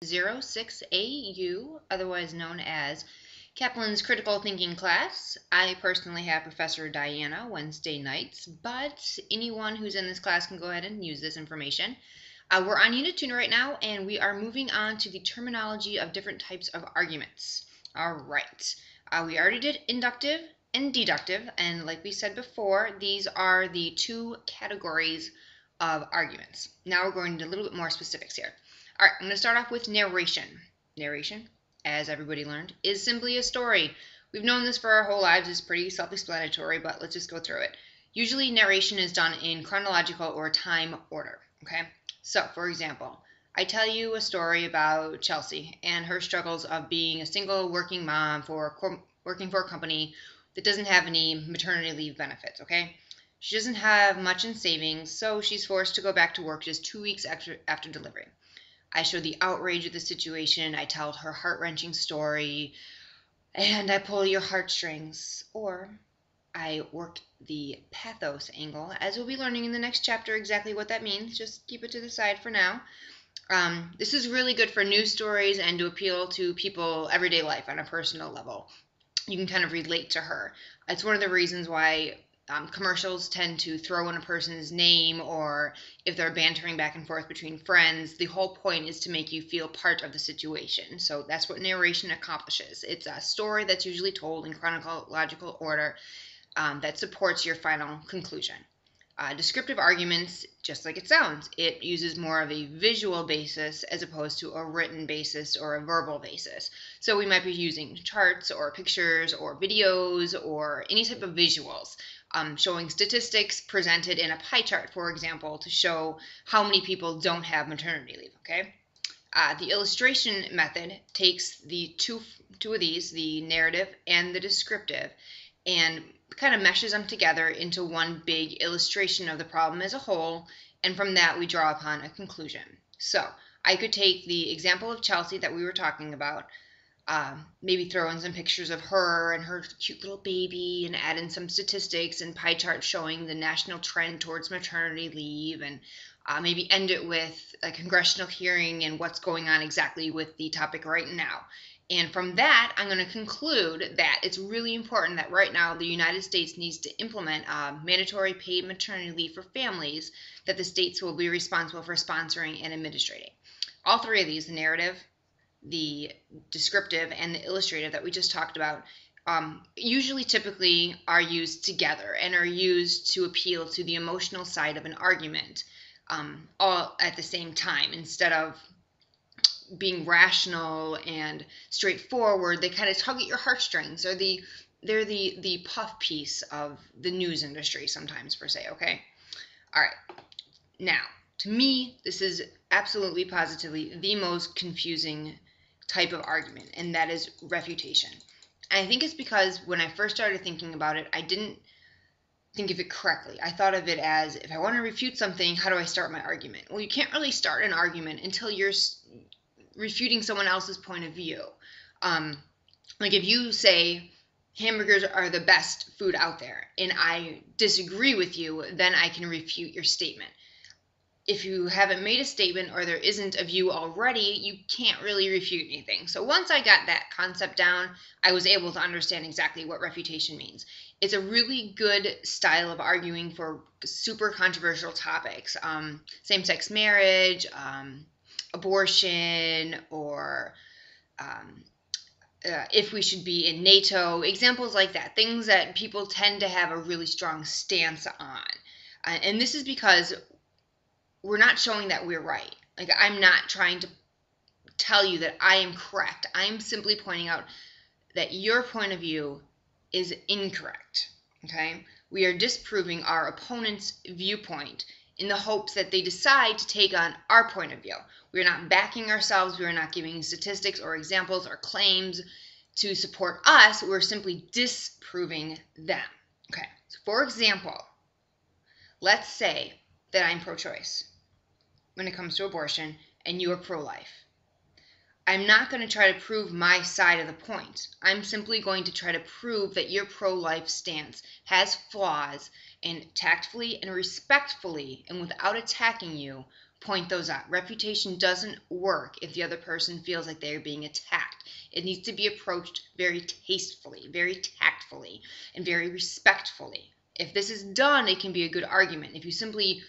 06AU, otherwise known as Kaplan's Critical Thinking class. I personally have Professor Diana Wednesday nights, but anyone who's in this class can go ahead and use this information. We're on Unit 2 right now, and we are moving on to the terminology of different types of arguments. All right. We already did inductive and deductive, and like we said before, these are the two categories of arguments. Now we're going into a little bit more specifics here. All right, I'm going to start off with narration. Narration, as everybody learned, is simply a story. We've known this for our whole lives. It's pretty self-explanatory, but let's just go through it. Usually narration is done in chronological or time order, okay? So, for example, I tell you a story about Chelsea and her struggles of being a single working mom working for a company that doesn't have any maternity leave benefits, okay? She doesn't have much in savings, so she's forced to go back to work just 2 weeks after delivery. I show the outrage of the situation, I tell her heart-wrenching story, and I pull your heartstrings. Or I work the pathos angle, as we'll be learning in the next chapter exactly what that means. Just keep it to the side for now. This is really good for news stories and to appeal to people everyday life on a personal level. You can kind of relate to her. It's one of the reasons why commercials tend to throw in a person's name, or if they're bantering back and forth between friends, the whole point is to make you feel part of the situation. So that's what narration accomplishes. It's a story that's usually told in chronological order that supports your final conclusion. Descriptive arguments, just like it sounds, it uses more of a visual basis as opposed to a written basis or a verbal basis. So we might be using charts or pictures or videos or any type of visuals, showing statistics presented in a pie chart, for example, to show how many people don't have maternity leave, okay? The illustration method takes the two of these, the narrative and the descriptive, and kind of meshes them together into one big illustration of the problem as a whole, and from that we draw upon a conclusion. So I could take the example of Chelsea that we were talking about, maybe throw in some pictures of her and her cute little baby, and add in some statistics and pie charts showing the national trend towards maternity leave, and maybe end it with a congressional hearing and what's going on exactly with the topic right now. And from that, I'm going to conclude that it's really important that right now the United States needs to implement mandatory paid maternity leave for families that the states will be responsible for sponsoring and administrating. All three of these, the narrative, the descriptive, and the illustrative that we just talked about, usually typically are used together and are used to appeal to the emotional side of an argument all at the same time. Instead of being rational and straightforward, they kind of tug at your heartstrings. They're the puff piece of the news industry sometimes, per se, okay? All right. Now, to me, this is absolutely positively the most confusing type of argument, and that is refutation. And I think it's because when I first started thinking about it, I didn't think of it correctly. I thought of it as, if I want to refute something, how do I start my argument? Well, you can't really start an argument until you're refuting someone else's point of view. Like if you say hamburgers are the best food out there and I disagree with you, then I can refute your statement. If you haven't made a statement or there isn't a view already, you can't really refute anything. So once I got that concept down, I was able to understand exactly what refutation means. It's a really good style of arguing for super controversial topics. Same-sex marriage, abortion, or if we should be in NATO, examples like that, things that people tend to have a really strong stance on. And this is because we're not showing that we're right. Like, I'm not trying to tell you that I am correct. I'm simply pointing out that your point of view is incorrect, okay? We are disproving our opponent's viewpoint in the hopes that they decide to take on our point of view. We're not backing ourselves. We're not giving statistics or examples or claims to support us. We're simply disproving them. Okay, so for example, let's say that I'm pro-choice when it comes to abortion and you are pro-life. I'm not going to try to prove my side of the point. I'm simply going to try to prove that your pro-life stance has flaws, and tactfully and respectfully and without attacking you, point those out. Refutation doesn't work if the other person feels like they're being attacked. It needs to be approached very tastefully, very tactfully, and very respectfully. If this is done, it can be a good argument. If you simply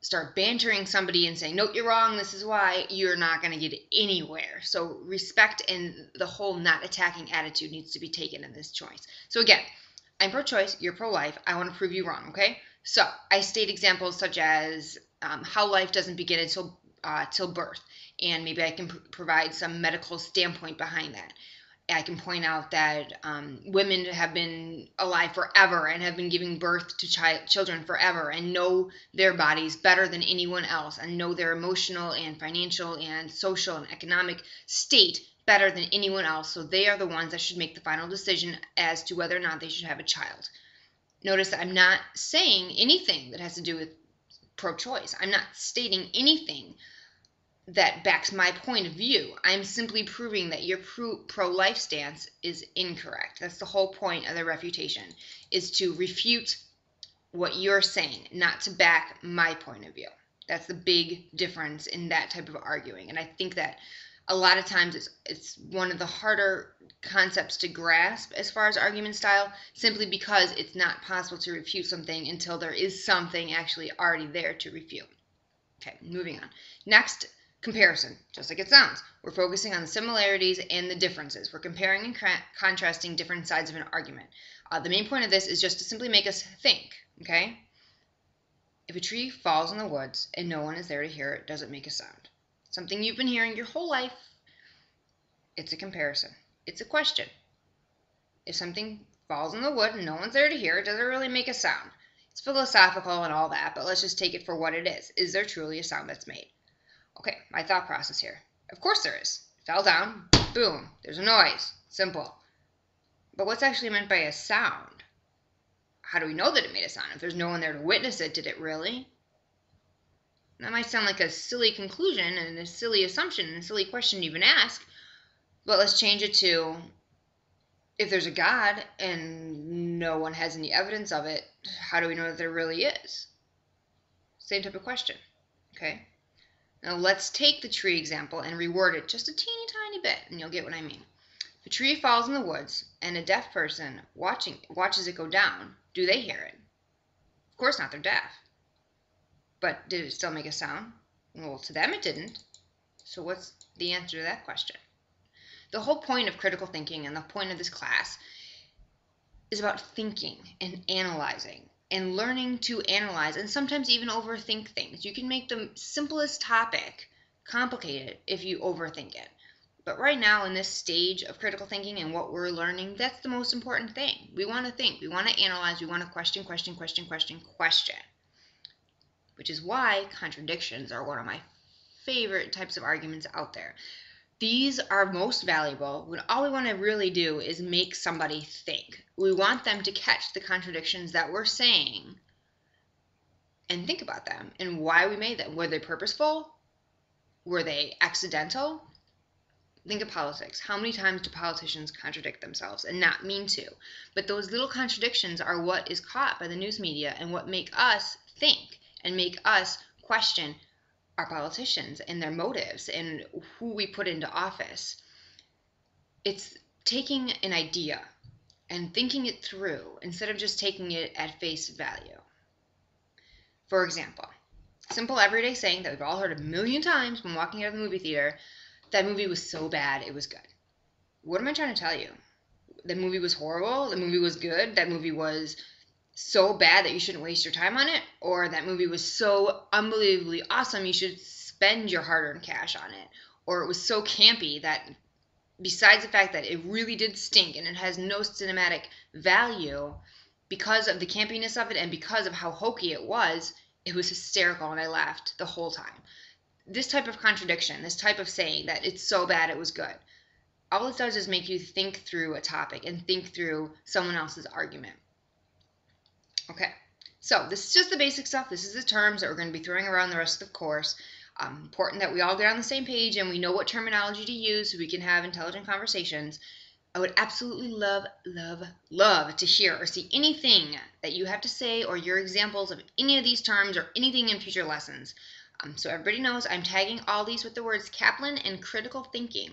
start bantering somebody and saying, nope, you're wrong, this is why, you're not going to get anywhere. So respect and the whole not attacking attitude needs to be taken in this choice. So again, I'm pro-choice, you're pro-life, I want to prove you wrong, okay? So I state examples such as how life doesn't begin until till birth, and maybe I can provide some medical standpoint behind that. I can point out that women have been alive forever and have been giving birth to children forever and know their bodies better than anyone else and know their emotional and financial and social and economic state better than anyone else. So they are the ones that should make the final decision as to whether or not they should have a child. Notice that I'm not saying anything that has to do with pro-choice. I'm not stating anything that backs my point of view. I'm simply proving that your pro-life stance is incorrect. That's the whole point of the refutation, is to refute what you're saying, not to back my point of view. That's the big difference in that type of arguing. And I think that a lot of times it's one of the harder concepts to grasp as far as argument style, simply because it's not possible to refute something until there is something actually already there to refute. Okay, moving on. Next, comparison, just like it sounds. We're focusing on the similarities and the differences. We're comparing and contrasting different sides of an argument. The main point of this is just to simply make us think, okay? If a tree falls in the woods and no one is there to hear it, does it make a sound? Something you've been hearing your whole life. It's a comparison. It's a question. If something falls in the wood and no one's there to hear it, does it really make a sound? It's philosophical and all that, but let's just take it for what it is. Is there truly a sound that's made? Okay, my thought process here. Of course there is. It fell down, boom, there's a noise. Simple. But what's actually meant by a sound? How do we know that it made a sound? If there's no one there to witness it, did it really? That might sound like a silly conclusion and a silly assumption and a silly question to even ask, but let's change it to, if there's a God and no one has any evidence of it, how do we know that there really is? Same type of question, okay? Now let's take the tree example and reword it just a teeny tiny bit, and you'll get what I mean. If a tree falls in the woods and a deaf person watches it go down, do they hear it? Of course not, they're deaf. But did it still make a sound? Well, to them it didn't. So what's the answer to that question? The whole point of critical thinking and the point of this class is about thinking and analyzing and learning to analyze and sometimes even overthink things. You can make the simplest topic complicated if you overthink it. But right now in this stage of critical thinking and what we're learning, that's the most important thing. We want to think, we want to analyze, we want to question. Which is why contradictions are one of my favorite types of arguments out there. These are most valuable when all we want to really do is make somebody think. We want them to catch the contradictions that we're saying and think about them and why we made them. Were they purposeful? Were they accidental? Think of politics. How many times do politicians contradict themselves and not mean to? But those little contradictions are what is caught by the news media and what make us think and make us question our politicians and their motives and who we put into office. It's taking an idea and thinking it through instead of just taking it at face value. For example, simple everyday saying that we've all heard a million times when walking out of the movie theater, that movie was so bad it was good. What am I trying to tell you? The movie was horrible? The movie was good? That movie was so bad that you shouldn't waste your time on it? Or that movie was so unbelievably awesome you should spend your hard-earned cash on it? Or it was so campy that besides the fact that it really did stink and it has no cinematic value, because of the campiness of it and because of how hokey it was hysterical and I laughed the whole time. This type of contradiction, this type of saying that it's so bad it was good, all it does is make you think through a topic and think through someone else's argument. Okay, so this is just the basic stuff. This is the terms that we're going to be throwing around the rest of the course. Important that we all get on the same page and we know what terminology to use so we can have intelligent conversations. I would absolutely love to hear or see anything that you have to say or your examples of any of these terms or anything in future lessons. So everybody knows I'm tagging all these with the words Kaplan and critical thinking.